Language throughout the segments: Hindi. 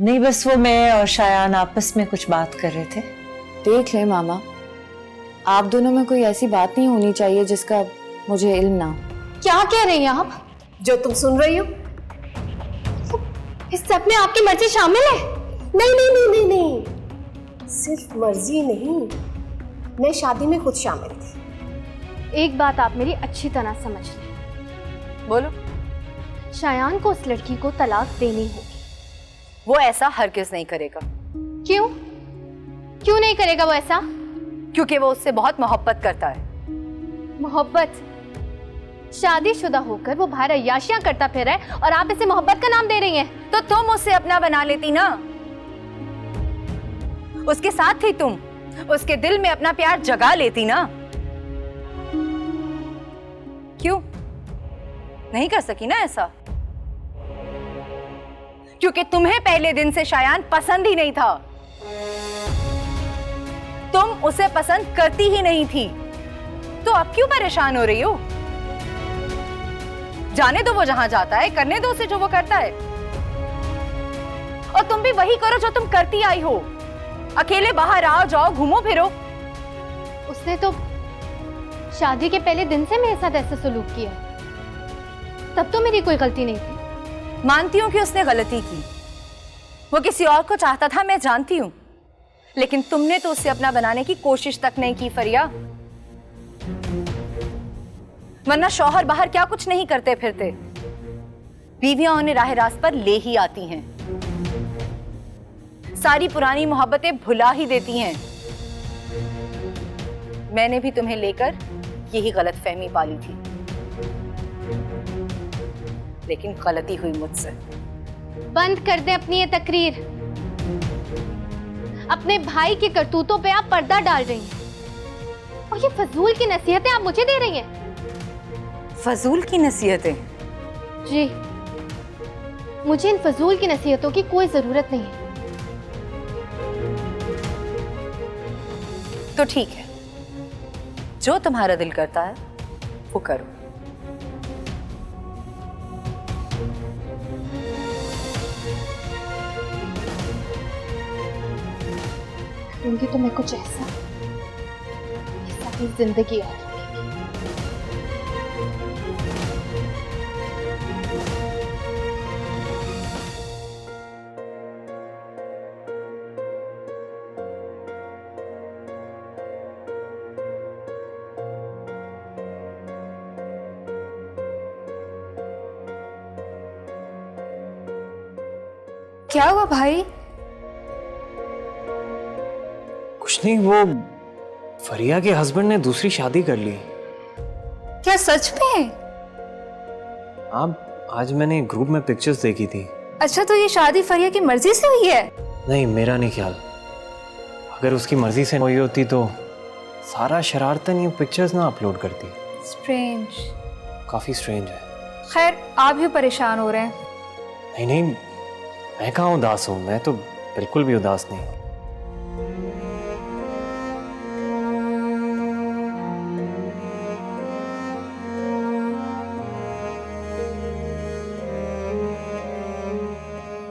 नहीं, बस वो मैं और शायान आपस में कुछ बात कर रहे थे। देख ले मामा, आप दोनों में कोई ऐसी बात नहीं होनी चाहिए जिसका मुझे इल्म ना हो। क्या कह रही हैं आप? जो तुम सुन रही हो इस सब में आपकी मर्जी शामिल है? नहीं नहीं नहीं नहीं नहीं, सिर्फ मर्जी नहीं, मैं शादी में खुद शामिल थी। एक बात आप मेरी अच्छी तरह समझ लें। बोलो। शायान को उस लड़की को तलाक देनी होगी। वो ऐसा हरगिज नहीं करेगा। क्यों? क्यों नहीं करेगा वो ऐसा? क्योंकि वो उससे बहुत मोहब्बत करता है। मोहब्बत? शादीशुदा होकर वो बाहर अय्याशियां करता फिर है और आप इसे मोहब्बत का नाम दे रही हैं। तो तुम उसे अपना बना लेती ना, उसके साथ थी तुम, उसके दिल में अपना प्यार जगा लेती ना। क्यों नहीं कर सकी ना ऐसा? क्योंकि तुम्हें पहले दिन से शायान पसंद ही नहीं था, तुम उसे पसंद करती ही नहीं थी, तो अब क्यों परेशान हो रही हो? जाने दो, वो जहां जाता है करने दो उसे जो वो करता है, और तुम भी वही करो जो तुम करती आई हो। अकेले बाहर आओ जाओ, घूमो फिरो। उसने तो शादी के पहले दिन से मेरे साथ ऐसा सलूक किया, तब तो मेरी कोई गलती नहीं थी। मानती हूं कि उसने गलती की, वो किसी और को चाहता था, मैं जानती हूं, लेकिन तुमने तो उसे अपना बनाने की कोशिश तक नहीं की फरिया। वरना शौहर बाहर क्या कुछ नहीं करते फिरते, बीवियां उन्हें राह रास्त पर ले ही आती हैं, सारी पुरानी मोहब्बतें भुला ही देती हैं। मैंने भी तुम्हें लेकर यही गलतफहमी पाली थी, लेकिन गलती हुई मुझसे। बंद कर दें अपनी ये तकरीर। अपने भाई के करतूतों पे आप पर्दा डाल रही हैं, और ये फजूल की नसीहतें आप मुझे दे रही हैं। फजूल की नसीहतें? जी, मुझे इन फजूल की नसीहतों की कोई जरूरत नहीं है। तो ठीक है, जो तुम्हारा दिल करता है वो करो। करूंगी तो मैं कुछ ऐसा सारी जिंदगी याद रखेगी। क्या हुआ भाई? कुछ नहीं, वो फरिया के हस्बैंड ने दूसरी शादी कर ली। क्या सच में? आप आज मैंने ग्रुप में पिक्चर्स देखी थी। अच्छा, तो ये शादी फरिया की मर्जी से हुई है? नहीं, मेरा नहीं ख्याल। अगर उसकी मर्जी से हुई होती तो सारा शरारतन ये पिक्चर्स ना अपलोड करती। स्ट्रेंज। काफी स्ट्रेंज है। खैर, आप भी परेशान हो रहे हैं। नहीं नहीं, मैं कहाँ उदास हूँ, मैं तो बिल्कुल भी उदास नहीं।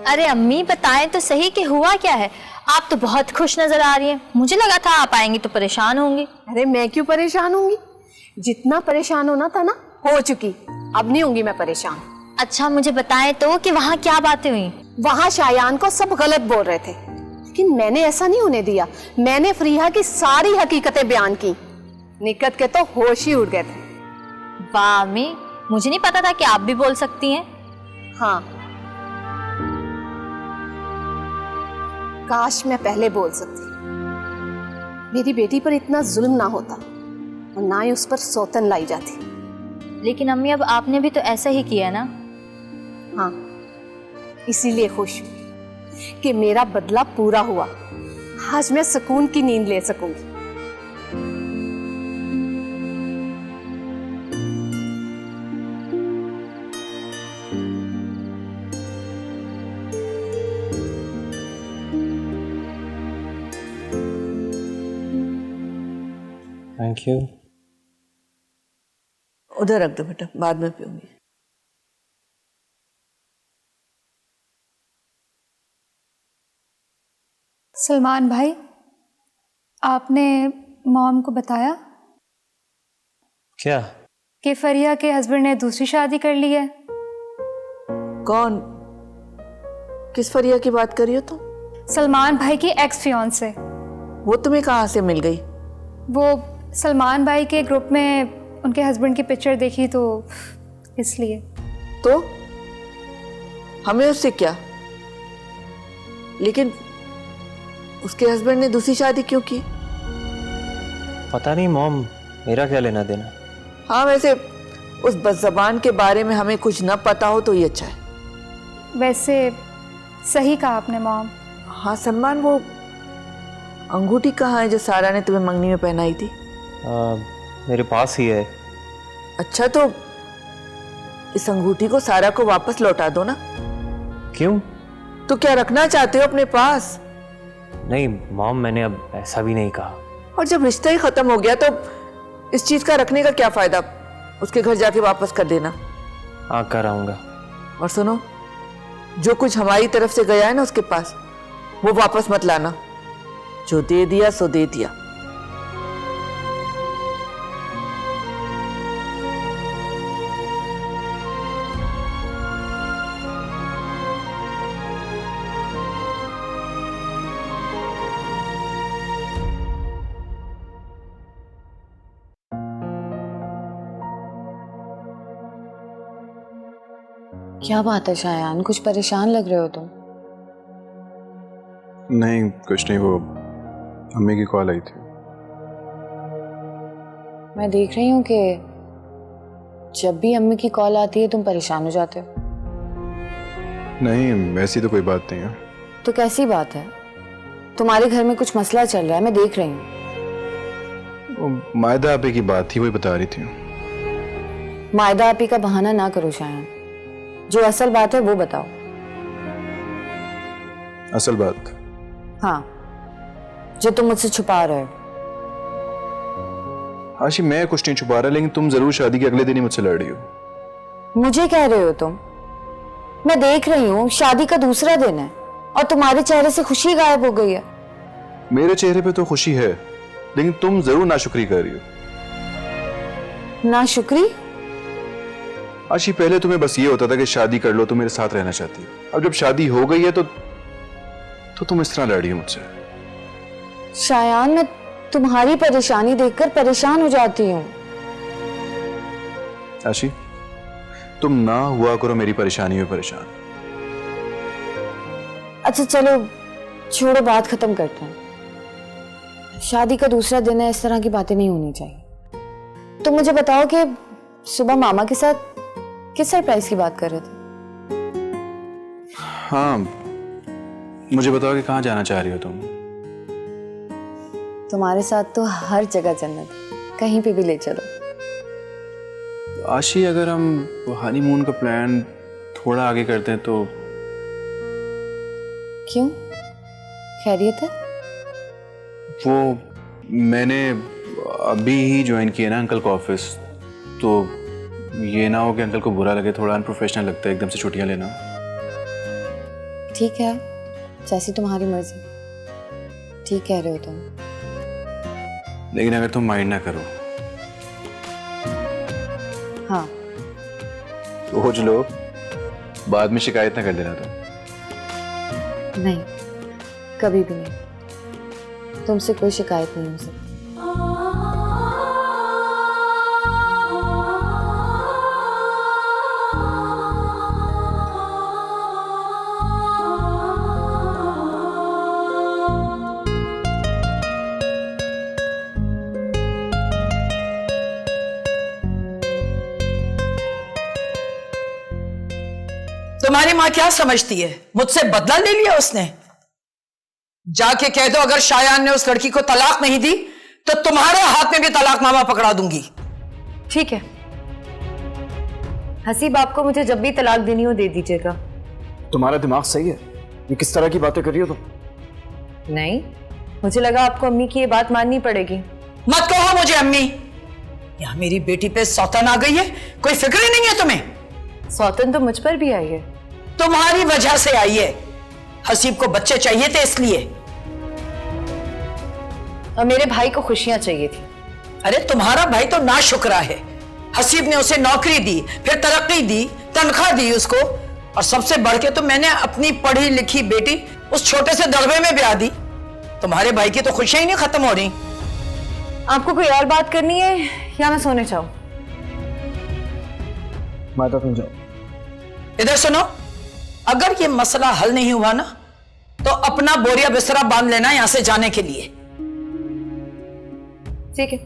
अरे अम्मी, बताएं तो सही कि हुआ क्या है? आप तो बहुत खुश नजर आ रही हैं। मुझे लगा था आप आएंगी तो परेशान होंगी। अरे मैं क्यों परेशान होंगी? जितना परेशान होना था ना, हो चुकी, अब नहीं होंगी मैं परेशान। अच्छा, मुझे बताएं तो कि वहाँ क्या बातें हुई? वहां शायान को सब गलत बोल रहे थे, लेकिन मैंने ऐसा नहीं होने दिया। मैंने फरीहा की सारी हकीकतें बयान की। निकत के तो होश ही उड़ गए थे। वाह अम्मी, मुझे नहीं पता था कि आप भी बोल सकती हैं। हाँ, काश मैं पहले बोल सकती। मेरी बेटी पर इतना जुल्म ना होता और ना ही उस पर सौतन लाई जाती। लेकिन अम्मी, अब आपने भी तो ऐसा ही किया ना। हाँ, इसीलिए खुश हूँ कि मेरा बदला पूरा हुआ। आज मैं सुकून की नींद ले सकूंगी। Thank you. उधर रख दो बेटा, बाद में पीऊंगी। सलमान भाई, आपने मॉम को बताया क्या? कि फरिया के हस्बैंड ने दूसरी शादी कर ली है? कौन? किस फरिया की बात कर रही हो तुम? सलमान भाई की एक्स फियांसे। वो तुम्हें कहाँ से मिल गई? वो सलमान भाई के ग्रुप में उनके हस्बैंड की पिक्चर देखी तो इसलिए। तो हमें उससे क्या? लेकिन उसके हस्बैंड ने दूसरी शादी क्यों की? पता नहीं मॉम, मेरा क्या लेना देना। हाँ, वैसे उस बदज़बान के बारे में हमें कुछ न पता हो तो ये अच्छा है। वैसे सही कहा आपने मॉम। हाँ सलमान, वो अंगूठी कहाँ है जो सारा ने तुम्हें मंगनी में पहनाई थी? मेरे पास ही है। अच्छा, तो इस अंगूठी को सारा को वापस लौटा दो ना। क्यों? तो क्या रखना चाहते हो अपने पास? नहीं मॉम, मैंने अब ऐसा भी नहीं कहा। और जब रिश्ता ही खत्म हो गया तो इस चीज का रखने का क्या फायदा? उसके घर जाके वापस कर देना। हाँ, कर आऊंगा। और सुनो, जो कुछ हमारी तरफ से गया है ना उसके पास, वो वापस मत लाना। जो दे दिया सो दे दिया। क्या बात है शायान, कुछ परेशान लग रहे हो तुम? नहीं कुछ नहीं, वो अम्मी की कॉल आई थी। मैं देख रही हूँ कि जब भी अम्मी की कॉल आती है तुम परेशान हो जाते हो। नहीं, ऐसी तो कोई बात नहीं है। तो कैसी बात है? तुम्हारे घर में कुछ मसला चल रहा है, मैं देख रही हूँ। वो मायदा आपी की बात थी, वही बता रही थी। मायदा आपी का बहाना ना करो शायान, जो असल बात है वो बताओ। असल बात? हाँ, जो तुम मुझसे छुपा रहे हो। आशी, मैं कुछ नहीं छुपा रहा, लेकिन तुम जरूर शादी के अगले दिन ही मुझसे लड़ रही हो। मुझे कह रहे हो तुम? मैं देख रही हूँ शादी का दूसरा दिन है और तुम्हारे चेहरे से खुशी गायब हो गई है। मेरे चेहरे पे तो खुशी है, लेकिन तुम जरूर नाशुक्री कर रही हो। नाशुक्री? आशी, पहले तुम्हें बस ये होता था कि शादी कर लो तो मेरे साथ रहना चाहती हो। अब जब शादी हो गई है तो तुम इस तरह लड़ रही हो मुझसे। शायान, मैं तुम्हारी परेशानी देखकर परेशान हो जाती हूँ। आशी, तुम ना हुआ करो मेरी परेशानी में परेशान। अच्छा चलो छोड़ो, बात खत्म करते हैं। शादी का दूसरा दिन है, इस तरह की बातें नहीं होनी चाहिए। तुम मुझे बताओ कि सुबह मामा के साथ किस सरप्राइज की बात कर रहे थे? हाँ, मुझे बताओ कि कहाँ जाना चाह रही हो तुम? तुम्हारे साथ तो हर जगह जन्नत है, कहीं पे भी ले चलो। आशी, अगर हम हनीमून का प्लान थोड़ा आगे करते हैं तो? क्यों, खैरियत है? वो मैंने अभी ही ज्वाइन किया ना अंकल का ऑफिस, तो ये ना हो कि अंकल को बुरा लगे, थोड़ा अनप्रोफेशनल लगता है एकदम से छुट्टियां लेना। ठीक है, जैसी तुम्हारी मर्जी। ठीक कह रहे हो तुम। लेकिन अगर तुम माइंड ना करो। हाँ। सोच लो, बाद में शिकायत ना कर देना तुम। नहीं, कभी भी नहीं। तुमसे कोई शिकायत नहीं हो सकती। तुम्हारी माँ क्या समझती है? मुझसे बदला ले लिया उसने। जाके कह दो अगर शायान ने उस लड़की को तलाक नहीं दी तो तुम्हारे हाथ में भी तलाकनामा पकड़ा दूंगी। ठीक है, हसीब आपको मुझे जब भी तलाक देनी हो दे दीजिएगा। तुम्हारा दिमाग सही है? ये किस तरह की बातें कर रही हो तुम? नहीं, मुझे लगा आपको अम्मी की ये बात माननी पड़ेगी। मत कहो मुझे अम्मी। यहाँ मेरी बेटी पे सौतन आ गई है, कोई फिक्र ही नहीं है तुम्हें। सौतन तो मुझ पर भी आई है। तुम्हारी वजह से आई है। हसीब को बच्चे चाहिए थे इसलिए। और मेरे भाई को खुशियां चाहिए थी। अरे तुम्हारा भाई तो नाशुक्रा है। हसीब ने उसे नौकरी दी, फिर तरक्की दी, तनख्वाह दी उसको, और सबसे बढ़ के तो मैंने अपनी पढ़ी लिखी बेटी उस छोटे से दड़बे में ब्याह दी। तुम्हारे भाई की तो खुशियां ही नहीं खत्म हो रही। आपको कोई और बात करनी है या मैं सोने जाऊं? माता तुम जाओ। इधर सुनो, अगर ये मसला हल नहीं हुआ ना तो अपना बोरिया बिस्तरा बांध लेना यहां से जाने के लिए। ठीक है।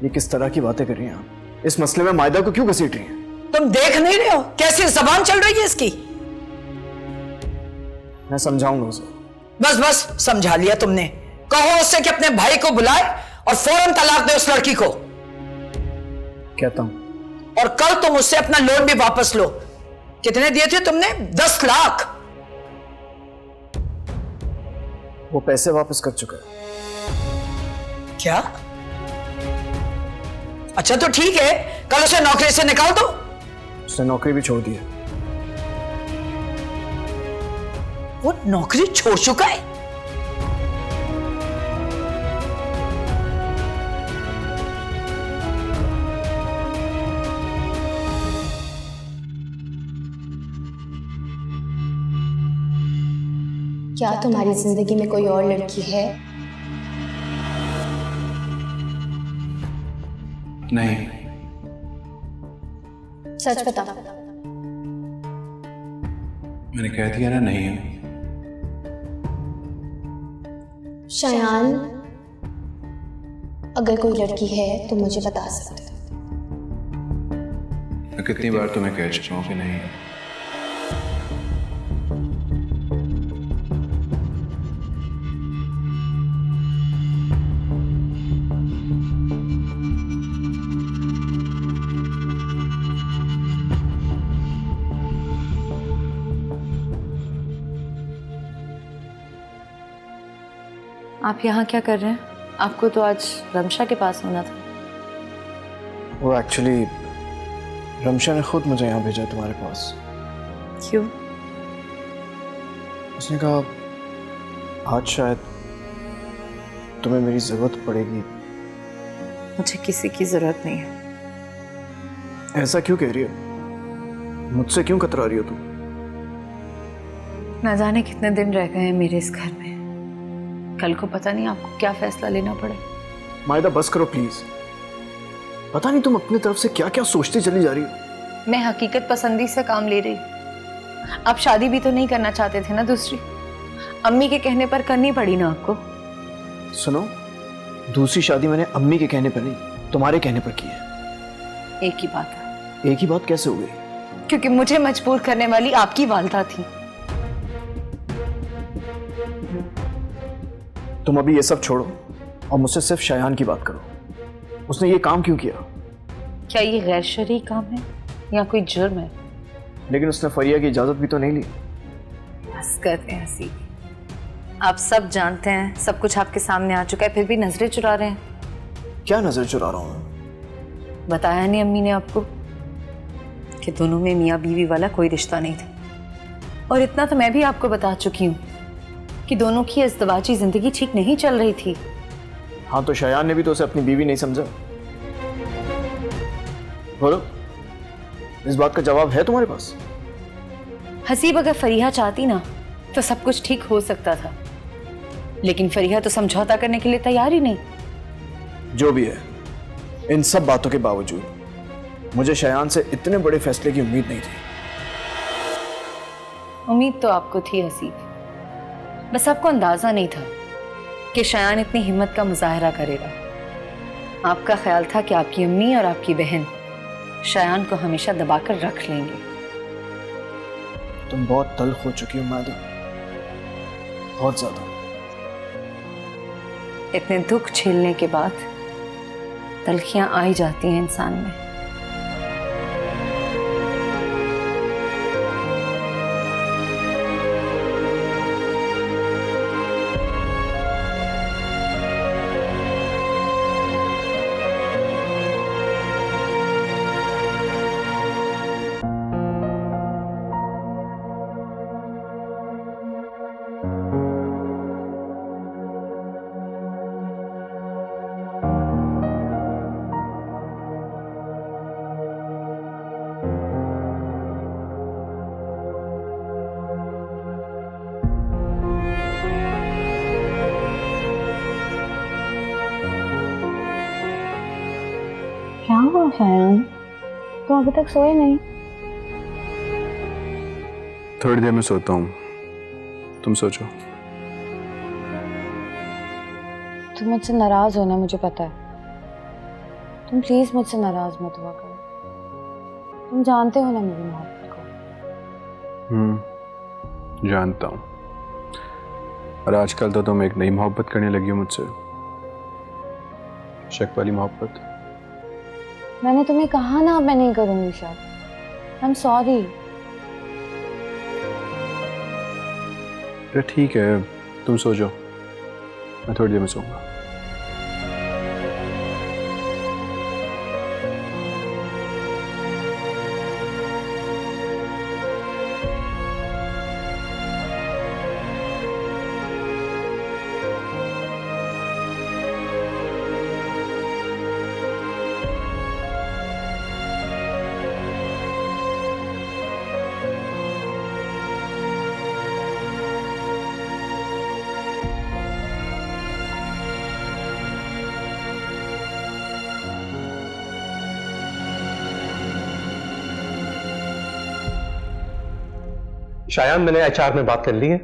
ये किस तरह की बातें कर रही हैं आप? इस मसले में मायदा को क्यों घसीट रही हैं? तुम देख नहीं रहे हो कैसी जबान चल रही है इसकी? मैं समझाऊंगा उसे। बस बस समझा लिया तुमने। कहो उससे कि अपने भाई को बुलाए और फौरन तलाक दे उस लड़की को। कहता हूं। और कल तुम उससे अपना लोन भी वापस लो। कितने दिए थे तुमने? 10 लाख। वो पैसे वापस कर चुका है। क्या? अच्छा तो ठीक है, कल उसे नौकरी से निकाल दो। उसने नौकरी भी छोड़ दी है। वो नौकरी छोड़ चुका है? क्या तुम्हारी जिंदगी में कोई और लड़की है? नहीं। सच बता। मैंने कह दिया ना, नहीं है। शायान, अगर कोई लड़की है तो मुझे बता सकते हो। मैं कितनी बार तुम्हें कह चुका हूं कि नहीं है। आप यहाँ क्या कर रहे हैं? आपको तो आज रमशा के पास होना था। वो एक्चुअली रमशा ने खुद मुझे यहाँ भेजा तुम्हारे पास। क्यों? उसने कहा आज शायद तुम्हें मेरी जरूरत पड़ेगी। मुझे किसी की जरूरत नहीं है। ऐसा क्यों कह रही हो? मुझसे क्यों कतरा रही हो तुम? न जाने कितने दिन रह गए हैं मेरे इस घर में। कल को पता नहीं आपको क्या फैसला लेना पड़े। मायदा बस करो प्लीज। पता नहीं तुम अपनी तरफ से क्या क्या सोचती चली जा रही हो। मैं हकीकत पसंदी से काम ले रही। आप शादी भी तो नहीं करना चाहते थे ना दूसरी? अम्मी के कहने पर करनी पड़ी ना आपको। सुनो, दूसरी शादी मैंने अम्मी के कहने पर नहीं, तुम्हारे कहने पर की है। एक ही बात है। एक ही बात कैसे हो गई? क्योंकि मुझे मजबूर करने वाली आपकी वालदा थी। तुम अभी ये सब छोड़ो और मुझसे सिर्फ शायान की बात करो। उसने ये काम क्यों किया? क्या ये गैर शरई काम है या कोई जुर्म है? लेकिन उसने फरिया की इजाजत भी तो नहीं ली। बस करते हैं हसीब। आप सब जानते हैं, सब कुछ आपके सामने आ चुका है, फिर भी नजरें चुरा रहे हैं। क्या नजर चुरा रहा हूं? बताया नहीं अम्मी ने आपको कि दोनों में मियाँ बीवी वाला कोई रिश्ता नहीं था। और इतना तो मैं भी आपको बता चुकी हूँ कि दोनों की इज़्दिवाजी जिंदगी ठीक नहीं चल रही थी। हाँ, तो शायान ने भी तो उसे अपनी बीवी नहीं समझा। बोलो, इस बात का जवाब है तुम्हारे पास? हसीब, अगर फरीहा चाहती ना तो सब कुछ ठीक हो सकता था, लेकिन फरीहा तो समझौता करने के लिए तैयार ही नहीं। जो भी है, इन सब बातों के बावजूद मुझे शायान से इतने बड़े फैसले की उम्मीद नहीं थी। उम्मीद तो आपको थी हसीब, बस आपको अंदाजा नहीं था कि शायान इतनी हिम्मत का मुजाहरा करेगा। आपका ख्याल था कि आपकी अम्मी और आपकी बहन शायान को हमेशा दबाकर रख लेंगे। तुम बहुत तल्ख हो चुकी हो मादा, बहुत ज्यादा। इतने दुख झेलने के बाद तलखियां आ ही जाती हैं इंसान में। हुआ शायान? तुम अभी तक सोए नहीं? थोड़ी देर में सोता हूँ, तुम सोचो। तुम मुझसे नाराज हो ना, मुझे पता है। तुम प्लीज मुझसे नाराज मत हुआ करो। तुम जानते हो ना मेरी मोहब्बत को। जानता हूँ। और आजकल तो तुम एक नई मोहब्बत करने लगी हो मुझसे, शक वाली मोहब्बत। मैंने तुम्हें कहा ना, अब मैं नहीं करूंगी शक। I am sorry. ठीक है, तुम सो जाओ, मैं थोड़ी देर में सोऊंगा। शायान, मैंने एचआर में बात कर ली है।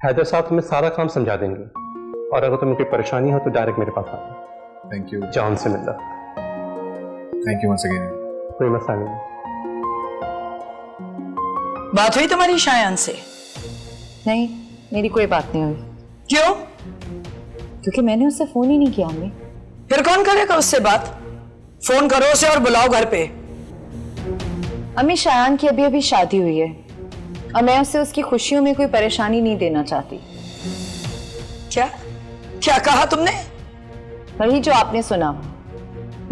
हैदर साहब तुम्हें सारा काम समझा देंगे, और अगर तुम्हें कोई परेशानी हो तो डायरेक्ट मेरे पास आना। Thank you. जान से मिलना। Thank you once again. कोई मसला नहीं। बात हुई तुम्हारी शायान से? नहीं, मेरी कोई बात नहीं हुई। क्यों? क्योंकि मैंने उससे फोन ही नहीं किया अम्मी। फिर कौन करेगा उससे बात? फोन करो उसे और बुलाओ घर पे। अम्मी, शायान की अभी अभी शादी हुई है और मैं उसे उसकी खुशियों में कोई परेशानी नहीं देना चाहती। क्या क्या कहा तुमने? वही जो आपने सुना।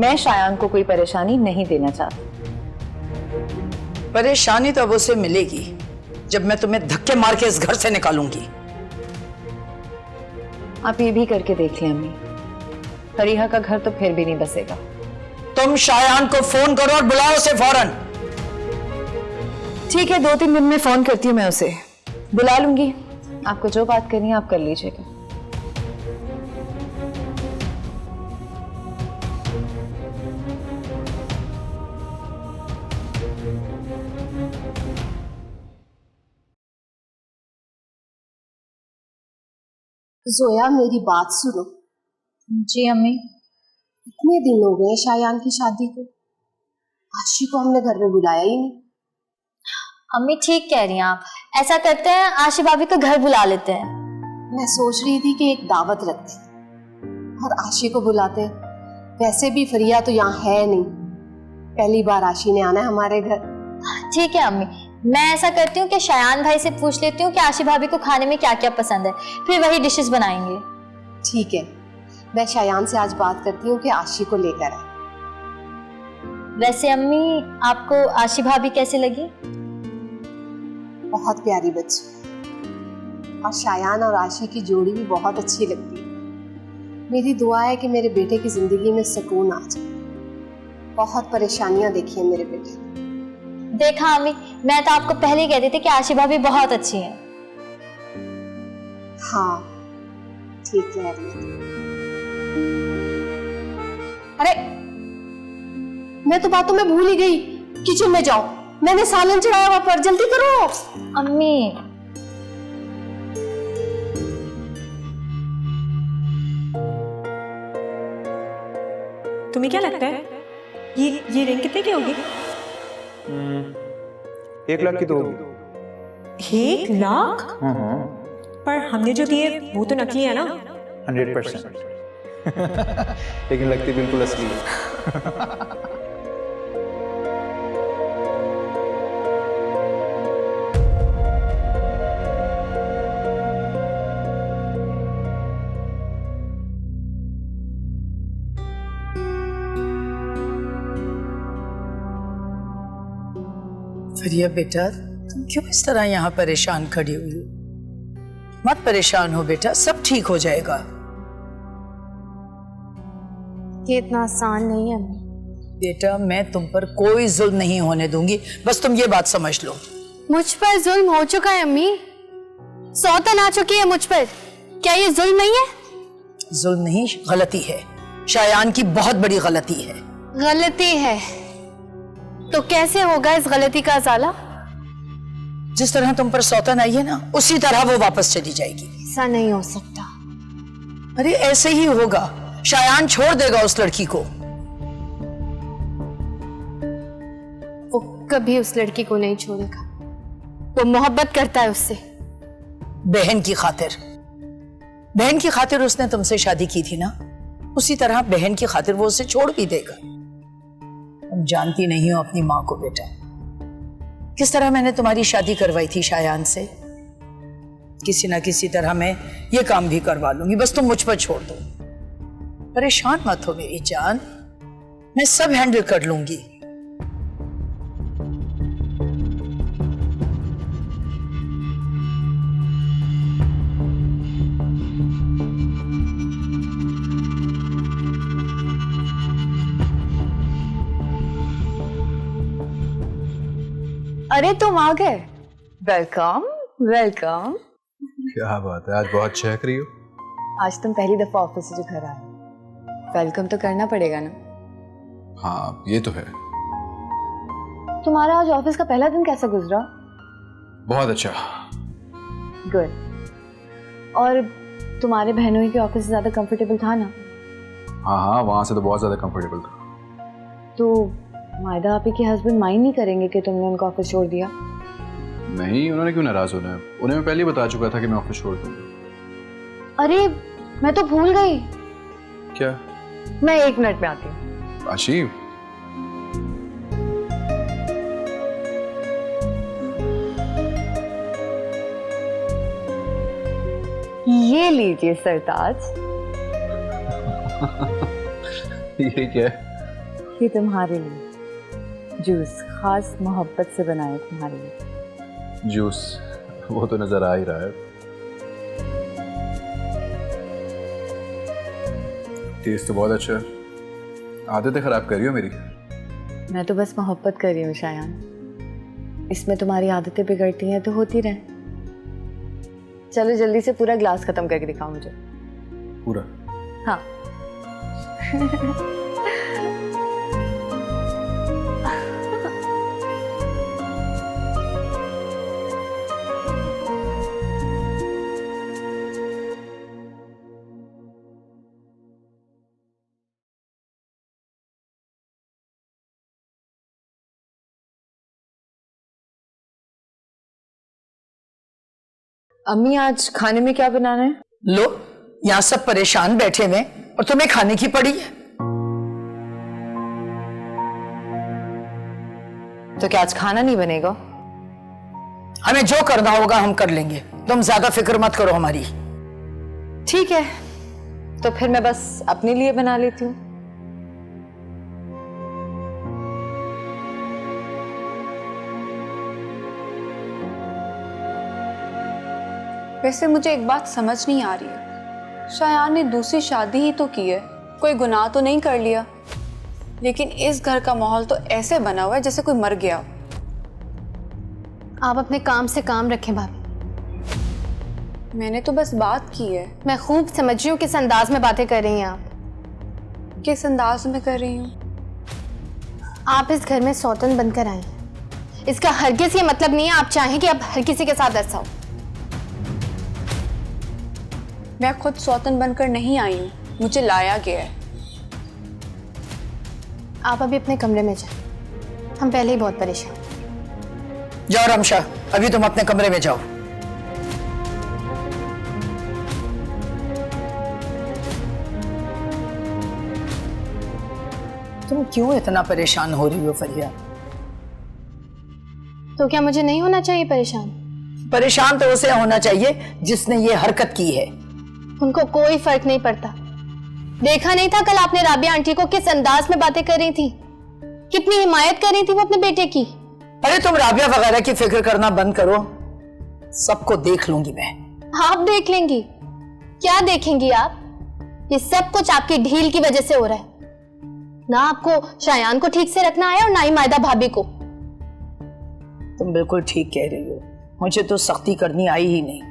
मैं शायान को कोई परेशानी नहीं देना चाहती। परेशानी तो अब उसे मिलेगी जब मैं तुम्हें धक्के मार के इस घर से निकालूंगी। आप ये भी करके देख लें अम्मी, फरीहा का घर तो फिर भी नहीं बसेगा। तुम शायान को फोन करो और बुलाओ उसे फौरन। ठीक है, 2-3 दिन में फोन करती हूँ, मैं उसे बुला लूंगी। आपको जो बात करनी है आप कर लीजिएगा। जोया, मेरी बात सुनो। जी अम्मी। इतने दिन हो गए शायान की शादी को, आशी को हमने घर में बुलाया ही नहीं। अम्मी ठीक कह रही हैं आप। ऐसा करते हैं, आशी भाभी को घर बुला लेते हैं। मैं सोच रही थी कि एक दावत रखते और आशी को बुलाते। वैसे भी फरिया तो यहाँ है नहीं, पहली बार आशी ने आना है हमारे घर। ठीक है अम्मी, मैं ऐसा करती हूँ कि शायान भाई से पूछ लेती हूँ कि आशी भाभी को खाने में क्या क्या पसंद है, फिर वही डिशेस बनाएंगे। ठीक है, मैं शायान से आज बात करती हूँ कि आशी को लेकर आए। वैसे अम्मी, आपको आशी भाभी कैसी लगी? बहुत प्यारी बच्ची, और शायान और आशी की जोड़ी भी बहुत अच्छी लगती है। मेरी दुआ है कि मेरे बेटे की जिंदगी में सुकून आ जाए। बहुत परेशानियां देखी हैं मेरे बेटे। देखा अम्मी, मैं तो आपको पहले ही कहती थी कि आशी भाभी बहुत अच्छी हैं। हाँ, ठीक कह रही है। अरे, मैं तो बातों में भूल ही गई। किचन में जाओ, मैंने सालन चढ़ाया हुआ पर, जल्दी करो। अम्मी, तुम्हें क्या लगता है ये रिंग कितने की होगी? 1 लाख की तो होगी। 1 लाख? पर हमने जो दिए वो तो नकली है ना? 100%। लेकिन लगती बिल्कुल असली है। फरिया बेटा, तुम क्यों इस तरह यहाँ परेशान खड़ी हुई हो? मत परेशान हो बेटा, सब ठीक हो जाएगा। ये इतना आसान नहीं है बेटा, मैं तुम पर कोई जुल्म नहीं होने दूंगी, बस तुम ये बात समझ लो। मुझ पर जुल्म हो चुका है अम्मी, सौतन आ चुकी है मुझ पर। क्या ये जुल्म नहीं है? जुल्म नहीं, गलती है। शायान की बहुत बड़ी गलती है। गलती है तो कैसे होगा इस गलती का अजाला? जिस तरह तुम पर सौतन आई है ना, उसी तरह वो वापस चली जाएगी। ऐसा नहीं हो सकता। अरे ऐसे ही होगा, शायान छोड़ देगा उस लड़की को। वो कभी उस लड़की को नहीं छोड़ेगा। वो मोहब्बत करता है उससे। बहन की खातिर, बहन की खातिर उसने तुमसे शादी की थी ना, उसी तरह बहन की खातिर वो उसे छोड़ भी देगा। तुम जानती नहीं हो अपनी माँ को बेटा। किस तरह मैंने तुम्हारी शादी करवाई थी शायान से। किसी ना किसी तरह मैं ये काम भी करवा लूंगी, बस तुम मुझ पर छोड़ दो। परेशान मत हो मेरी जान, मैं सब हैंडल कर लूंगी। अरे तुम आ गए, वेलकम वेलकम। क्या बात है, आज बहुत चहक रही हो। आज तुम पहली दफा ऑफिस से जो घर आए, वेलकम तो करना पड़ेगा ना। हाँ ये तो है। तुम्हारा आज ऑफिस का पहला दिन कैसा गुजरा? बहुत अच्छा। गुड। और तुम्हारे बहनों के ऑफिस से ज्यादा कंफर्टेबल था ना? हाँ हाँ, वहां से तो बहुत ज्यादा कंफर्टेबल था। तो मायदा आपी के हस्बैंड माइंड नहीं करेंगे कि तुमने उनका ऑफिस छोड़ दिया? नहीं, उन्होंने क्यों नाराज होना है, उन्हें मैं पहले ही बता चुका था कि मैं ऑफिस छोड़ दूंगा। अरे मैं तो भूल गई। क्या? मैं 1 मिनट में आती हूँ। आशीव, ये लीजिए सरताज। ये क्या है? ये तुम्हारे लिए जूस, खास मोहब्बत से बनाए तुम्हारे लिए। जूस? वो तो नजर आ ही रहा है। टेस्ट तो बहुत अच्छा है। आदतें खराब कर रही हो मेरी। मैं तो बस मोहब्बत कर रही हूँ शायान, इसमें तुम्हारी आदतें बिगड़ती हैं तो होती रहे। चलो जल्दी से पूरा ग्लास खत्म करके दिखाओ मुझे। पूरा? हाँ। अम्मी आज खाने में क्या बनाना है? लो, यहाँ सब परेशान बैठे हुए और तुम्हें खाने की पड़ी है। तो क्या आज खाना नहीं बनेगा? हमें जो करना होगा हम कर लेंगे, तुम ज्यादा फिक्र मत करो हमारी। ठीक है, तो फिर मैं बस अपने लिए बना लेती हूँ। वैसे मुझे एक बात समझ नहीं आ रही है, शायान ने दूसरी शादी ही तो की है, कोई गुनाह तो नहीं कर लिया, लेकिन इस घर का माहौल तो ऐसे बना हुआ है जैसे कोई मर गया। आप अपने काम से काम रखें भाभी। मैंने तो बस बात की है। मैं खूब समझ रही हूँ किस अंदाज में बातें कर रही हैं आप। किस अंदाज में कर रही हूँ? आप इस घर में सौतन बनकर आए हैं, इसका हरगिज़ ये मतलब नहीं है आप चाहें कि अब हर किसी के साथ ऐसा हो। मैं खुद सौतन बनकर नहीं आई हूँ, मुझे लाया गया है। आप अभी अपने कमरे में जाएं, हम पहले ही बहुत परेशान। जाओ रामशा, अभी तुम अपने कमरे में जाओ। तुम क्यों इतना परेशान हो रही हो फरिया? तो क्या मुझे नहीं होना चाहिए परेशान? परेशान तो उसे होना चाहिए जिसने ये हरकत की है। उनको कोई फर्क नहीं पड़ता। देखा नहीं था कल आपने राबिया आंटी को किस अंदाज में बातें कर रही थी, कितनी हिमायत कर रही थी वो अपने बेटे की। अरे तुम राबिया वगैरह की फिक्र करना बंद करो, सबको देख लूंगी मैं। आप देख लेंगी? क्या देखेंगी आप? ये सब कुछ आपकी ढील की वजह से हो रहा है। ना आपको शायान को ठीक से रखना है और ना ही मायदा भाभी को। तुम बिल्कुल ठीक कह रही हो, मुझे तो सख्ती करनी आई ही नहीं,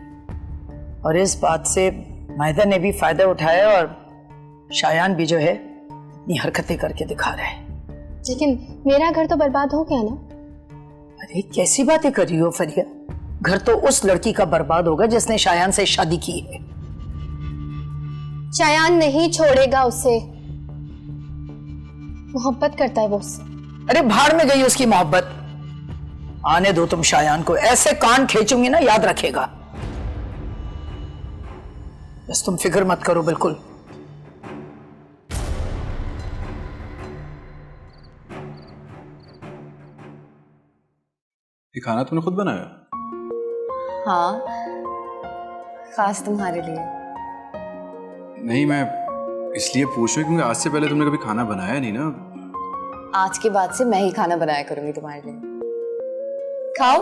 और इस बात से मायदा ने भी फायदा उठाया और शायान भी जो है अपनी हरकतें करके दिखा रहा है। लेकिन मेरा घर तो बर्बाद हो गया ना। अरे कैसी बातें कर रही हो फरिया? घर तो उस लड़की का बर्बाद होगा जिसने शायान से शादी की है। शायान नहीं छोड़ेगा उसे, मोहब्बत करता है वो उससे। अरे भाड़ में गई उसकी मोहब्बत। आने दो तुम शायान को, ऐसे कान खींचूंगी ना याद रखेगा। बस तुम फिक्र मत करो बिल्कुल। ये खाना तुमने खुद बनाया? हाँ, खास तुम्हारे लिए। नहीं, मैं इसलिए पूछ रहा हूँ क्योंकि आज से पहले तुमने कभी खाना बनाया नहीं ना। आज के बाद से मैं ही खाना बनाया करूंगी तुम्हारे लिए। खाओ,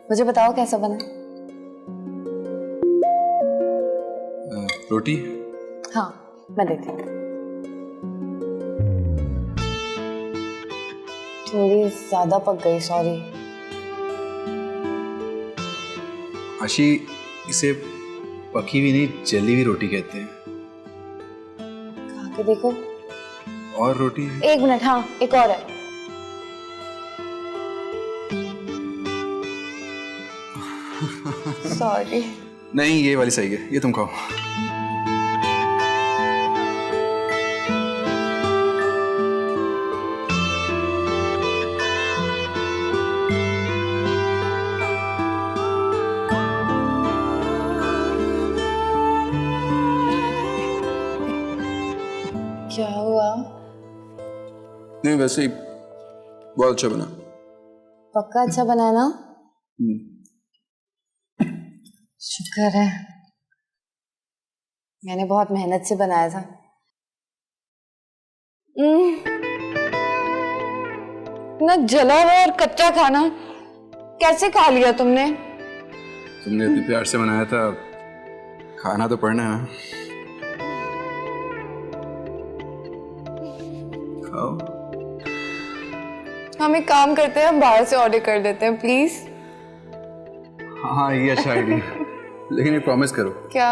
मुझे बताओ कैसा बना। रोटी? हाँ, मैं देती हूँ। थोड़ी ज्यादा पक गई, सॉरी। आशी, इसे पकी हुई नहीं जली हुई रोटी कहते हैं। खा के देखो। और रोटी है? 1 मिनट, हाँ एक और है। सॉरी। नहीं, ये वाली सही है, ये तुम खाओ। क्या हुआ? नहीं, वैसे ही बहुत अच्छा बना। पक्का अच्छा बना ना? शुक्र है, मैंने बहुत मेहनत से बनाया था। ना जला हुआ और कच्चा खाना कैसे खा लिया तुमने? तुमने इतने प्यार से बनाया था, खाना तो पड़ना है। खाओ। हम एक काम करते हैं, हम बाहर से ऑर्डर कर देते हैं प्लीज। हाँ, ये अच्छा आइडिया। लेकिन एक प्रॉमिस करो। क्या?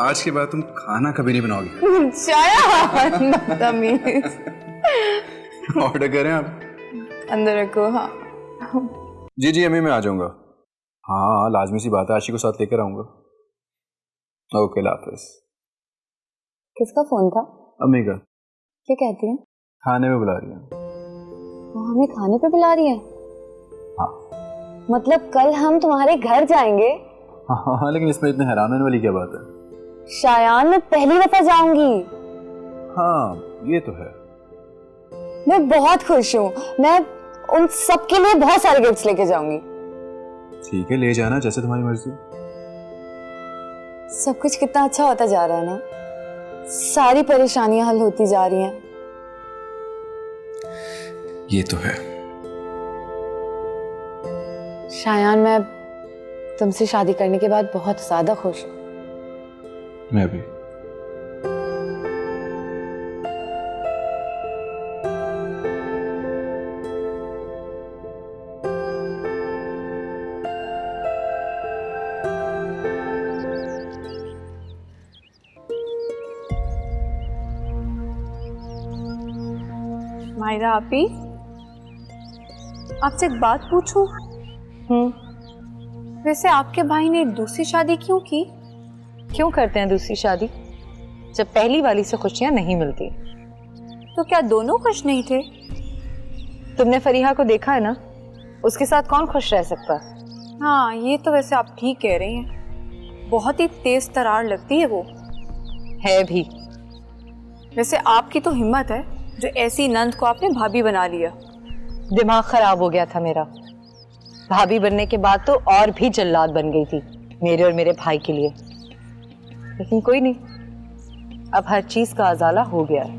आज के बाद तुम खाना कभी नहीं बनाओगे। शायद बदतमीज। ऑर्डर करें आप? अंदर रखो। हाँ जी जी अम्मी, मैं आ जाऊंगा। हाँ, लाजमी सी बात है, आशी को साथ लेकर आऊंगा। ओके, अल्लाह हाफिज। किसका फोन था? अम्मी का। क्या कहती है? खाने में बुला रही है। वो हमें खाने पे बुला रही है? हाँ। मतलब कल हम तुम्हारे घर जाएंगे? हाँ, लेकिन इसमें इतने हैरान होने वाली क्या बात है? शायान, मैं पहली दफा जाऊंगी। हाँ, ये तो है। मैं बहुत खुश हूँ। मैं उन सबके लिए बहुत सारे गिफ्ट्स लेके जाऊंगी। ठीक है, ले जाना, जैसे तुम्हारी मर्जी। सब कुछ कितना अच्छा होता जा रहा है ना। सारी परेशानियां हल होती जा रही हैं। ये तो है। शायान, मैं तुमसे शादी करने के बाद बहुत ज्यादा खुश हूँ। मैं भी। मायरा आपी, आपसे एक बात पूछूं? वैसे आपके भाई ने दूसरी शादी क्यों की? क्यों करते हैं दूसरी शादी जब पहली वाली से खुशियां नहीं मिलती? तो क्या दोनों खुश नहीं थे? तुमने फरीहा को देखा है ना, उसके साथ कौन खुश रह सकता? हाँ, ये तो वैसे आप ठीक कह रही हैं। बहुत ही तेज तरार लगती है वो। है भी। वैसे आपकी तो हिम्मत है जो ऐसी नंद को आपने भाभी बना लिया। दिमाग खराब हो गया था मेरा। भाभी बनने के बाद तो और भी जल्लाद बन गई थी मेरे और मेरे भाई के लिए। लेकिन कोई नहीं, अब हर चीज का अजाला हो गया है।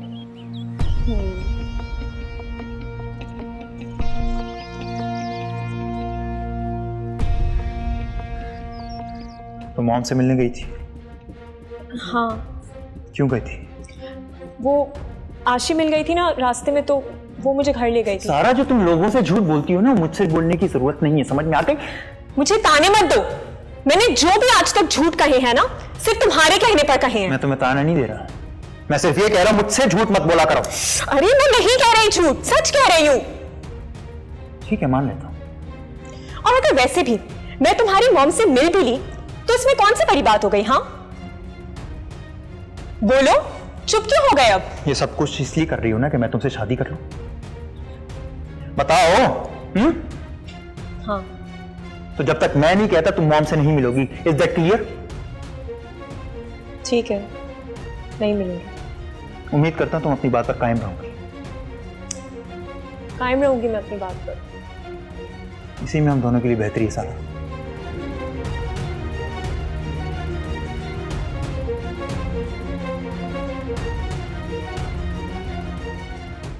तो मॉम से मिलने गई थी? हाँ। क्यों गई थी? वो आशी मिल गई थी ना रास्ते में, तो वो मुझे घर ले गई थी। सारा जो तुम लोगों से झूठ बोलती हो ना, मुझसे बोलने की जरूरत नहीं है, समझ में आते? मुझे ताने मत दो। मैंने जो भी आज तक झूठ कहे हैं ना, सिर्फ तुम्हारे कहने पर कहे हैं। मैं तुम्हें ताना नहीं दे रहा, मैं सिर्फ ये कह रहा हूं मुझसे झूठ मत बोला करो। अरे मैं नहीं कह रही झूठ, सच कह रही हूं। ठीक है, मान लेता हूं। और अगर वैसे भी मैं तुम्हारी मॉम से मिल भी ली तो इसमें कौन सी बड़ी बात हो गई? हाँ बोलो, चुप क्यों हो गए अब? ये सब कुछ इसलिए कर रही हो ना कि मैं तुमसे शादी कर लूं? बताओ। हाँ। तो जब तक मैं नहीं कहता तुम मॉम से नहीं मिलोगी, इज दैट क्लियर? ठीक है, नहीं मिलेंगे। उम्मीद करता हूं तुम अपनी बात पर कायम रहोगी। कायम रहूंगी मैं अपनी बात पर। इसी में हम दोनों के लिए बेहतरी है सारा।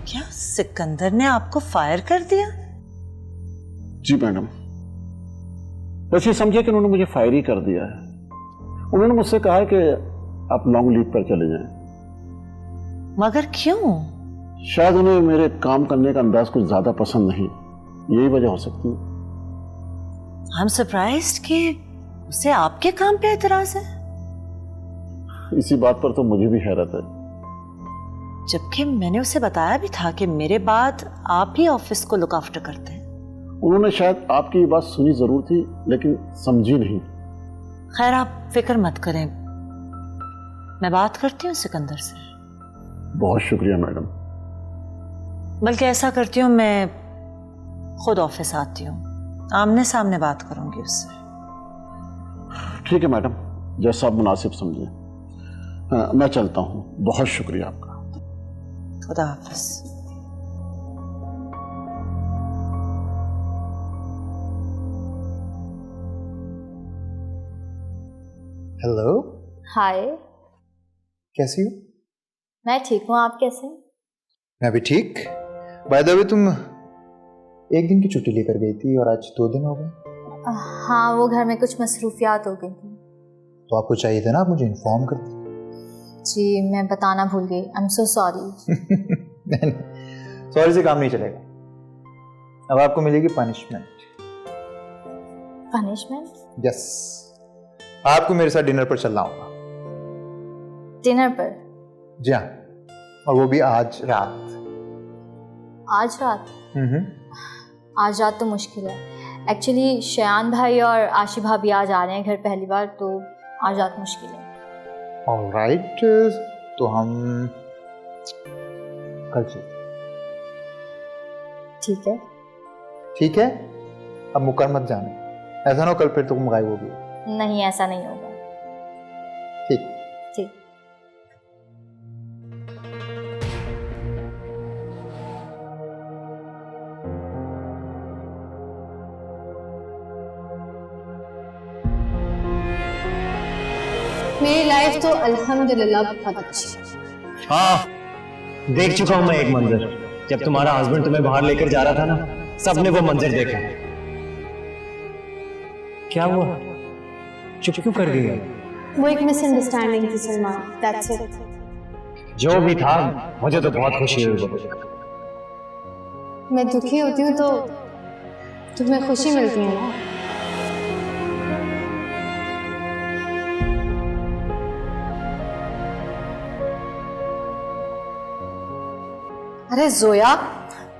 क्या सिकंदर ने आपको फायर कर दिया? जी मैडम, बस ये समझिए कि उन्होंने मुझे फायर ही कर दिया है। उन्होंने मुझसे कहा है कि आप लॉन्ग लीव पर चले जाएं। मगर क्यों? शायद उन्हें मेरे काम करने का अंदाज कुछ ज्यादा पसंद नहीं, यही वजह हो सकती है। हम सरप्राइज्ड कि उसे आपके काम पे एतराज है। इसी बात पर तो मुझे भी हैरत है। जबकि मैंने उसे बताया भी था कि मेरे बाद आप ही ऑफिस को लुक आफ्टर करते हैं। उन्होंने शायद आपकी ये बात सुनी जरूर थी, लेकिन समझी नहीं। खैर, आप फिक्र मत करें, मैं बात करती हूँ सिकंदर से। बहुत शुक्रिया मैडम। बल्कि ऐसा करती हूँ, मैं खुद ऑफिस आती हूँ, आमने सामने बात करूंगी उससे। ठीक है मैडम, जैसा आप मुनासिब समझे। मैं चलता हूँ, बहुत शुक्रिया आपका। खुदा हाफिज। हेलो। हाय। कैसी हो? मैं ठीक हूँ, आप कैसे? मैं भी ठीक। बाय द वे, तुम एक दिन की छुट्टी लेकर गई थी और आज 2 दिन हो गए। हाँ, वो घर में कुछ मसरूफियात हो गई थी। तो आपको चाहिए था ना, आप मुझे इन्फॉर्म करती। जी, मैं बताना भूल गई। I am so sorry. Sorry से काम नहीं चलेगा। अब आपको मिलेगी पनिशमेंट। पनिशमेंट? यस, आपको मेरे साथ डिनर पर चलना होगा। डिनर पर? जी हाँ, और वो भी आज रात। आज रात? आज रात तो मुश्किल है। एक्चुअली शयान भाई और आशी भाभी आज आ रहे हैं घर पहली बार, तो आज रात मुश्किल है। ऑलराइट, तो हम कल चलते। ठीक है। ठीक है, अब मुकर मत जाना, ऐसा ना हो कल फिर तुम गायब होगी। नहीं, ऐसा नहीं होगा। ठीक ठीक। मेरी लाइफ तो अल्हम्दुलिल्लाह बहुत अच्छी है। हाँ, देख चुका हूं मैं एक मंजर। जब तुम्हारा हस्बैंड तुम्हें बाहर लेकर जा रहा था ना, सबने वो मंजर देखा। क्या हुआ? चुप क्यों कर गई? वो एक मिसअंडरस्टैंडिंग थी सलमान, दैट्स इट। जो भी था, मुझे तो बहुत खुशी हुई। मैं दुखी होती हूँ तो तुम्हें खुशी मिलती है ना। अरे जोया।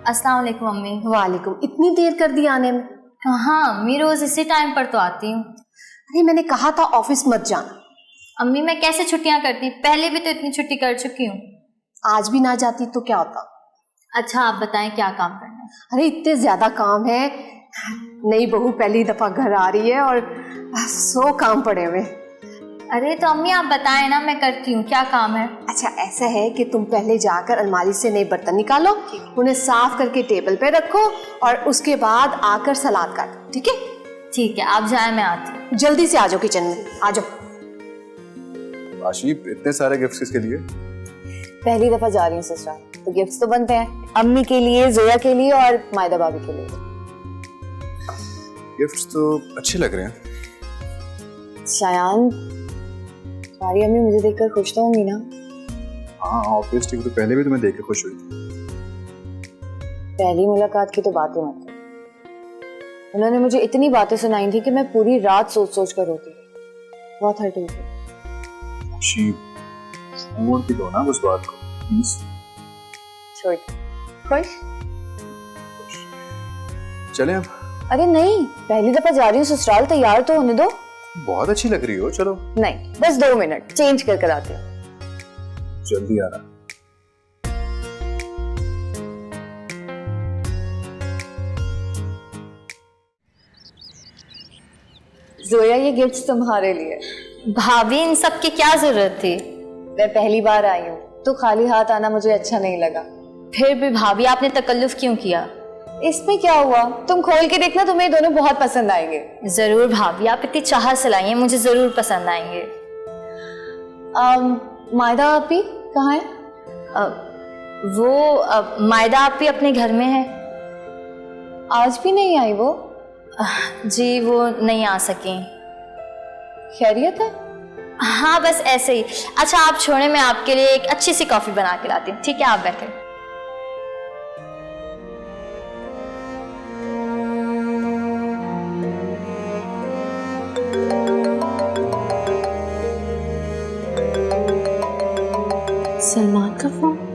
अस्सलाम वालेकुम मम्मी। वालेकुम। इतनी देर कर दी आने में? कहाँ अम्मी, रोज इसी टाइम पर तो आती हूँ। अरे मैंने कहा था ऑफिस मत जाना। अम्मी, मैं कैसे छुट्टियां करती? पहले भी तो इतनी छुट्टी कर चुकी हूँ। आज भी ना जाती तो क्या होता? अच्छा, आप बताएं क्या काम करना है? अरे इतने ज्यादा काम है। नई बहू पहली दफा घर आ रही है और 100 काम पड़े हुए। अरे तो अम्मी आप बताएं ना, मैं करती हूँ। क्या काम है? अच्छा, ऐसा है कि तुम पहले जाकर अलमारी से नए बर्तन निकालो, उन्हें साफ करके टेबल पे रखो और उसके बाद आकर सलाद काटो। ठीक है? ठीक है, आप जाए, मैं आती हूँ। जल्दी से आ जाओ किचन में, आ जाओ। आशी, इतने सारे गिफ्ट्स किसके लिए? पहली दफा जा रही हूँ ससुराल, तो गिफ्ट्स तो बनते हैं। अम्मी के लिए, जोया के लिए और मायदा भाभी के लिए। गिफ्ट्स तो अच्छे लग रहे हैं। शायान, तुम्हारी अम्मी मुझे देखकर खुश तो होंगी ना? हाँ ऑब्वियसली, वो तो पहले भी तुम्हें देख के खुश हुई थी। पहली मुलाकात की तो बात ही मत करो। उन्होंने मुझे इतनी बातें सुनाई थी कि मैं पूरी रात सोच सोच कर रोती थी। बहुत हर्ट हुई थी। मोड़ के दो ना उस बात को प्लीज। छोड़। खुश? चले अब। अरे नहीं, पहली दफा जा रही हूँ ससुराल, तैयार तो होने दो। बहुत अच्छी लग रही हो, चलो। नहीं, बस 2 मिनट चेंज कर आती हूँ। जल्दी आ रहा। जोया, ये गिफ्ट तुम्हारे लिए। भाभी, इन सब की क्या जरूरत थी? मैं पहली बार आई हूँ तो खाली हाथ आना मुझे अच्छा नहीं लगा। फिर भी भाभी, आपने तकल्लुफ क्यों किया? इसमें क्या हुआ, तुम खोल के देखना, तुम्हें दोनों बहुत पसंद आएंगे। जरूर भाभी, आप इतनी चाह से लाई हैं, मुझे जरूर पसंद आएंगे। मायदा आपी कहाँ है? मायदा आपी अपने घर में है। आज भी नहीं आई वो? जी, वो नहीं आ सकी। खैरियत है? हाँ, बस ऐसे ही। अच्छा आप छोड़े, मैं आपके लिए एक अच्छी सी कॉफी बना के लाती हूँ, ठीक है? आप बैठे। सलमान का फोन?